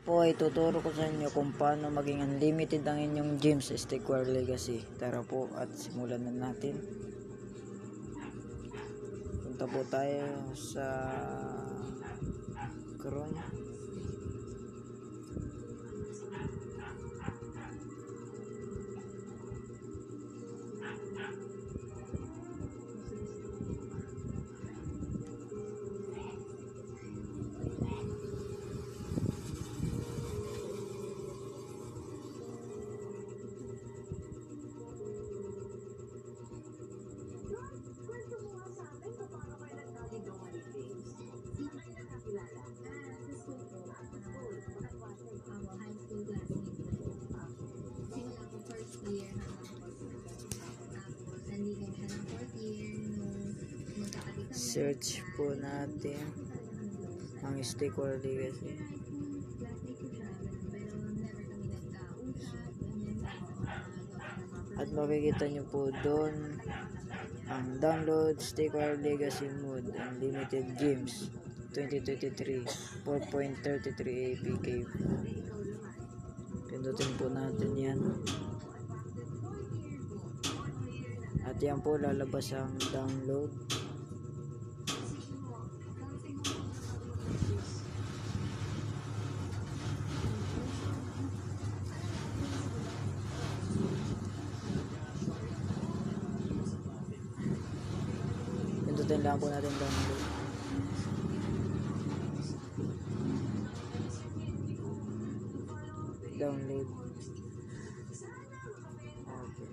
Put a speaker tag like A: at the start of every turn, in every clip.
A: po ay tuturo ko sa inyo kung paano maging unlimited ang inyong gems sa Stickware Legacy. Tara po at simulan na natin. Punta po tayo sa Chrome. Search po natin ang Stickware Legacy. At makikita nyo po doon ang download Stickware Legacy Mode Unlimited Games 2023 4.33 APK. Pindutin po natin yan. At yan po lalabas ang download. Pindutin lang po natin download. Download. Okay.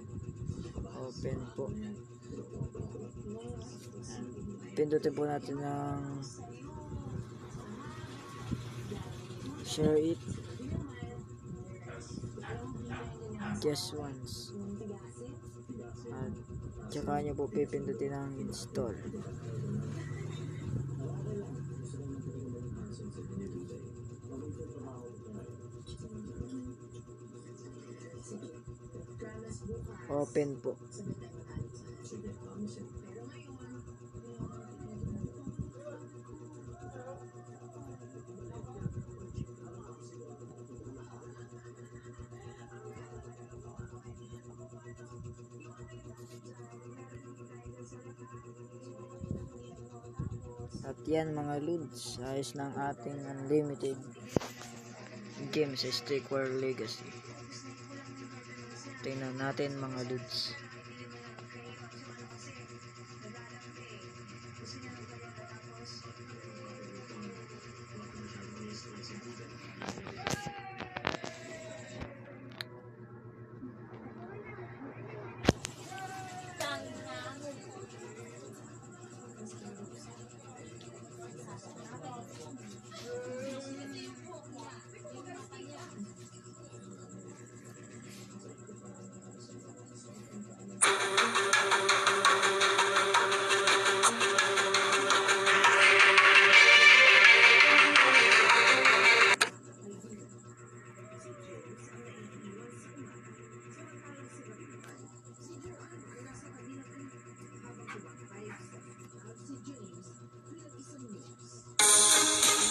A: Open po. Pindutin po natin ng share it just once. At tsaka nyo po pipindutin ang install. Open po. At yan mga lods, ayos na ang ating unlimited games sa Stickware Legacy. Tingnan natin mga lods.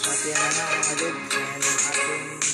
A: At yan na nga mga lods, ayan ang ating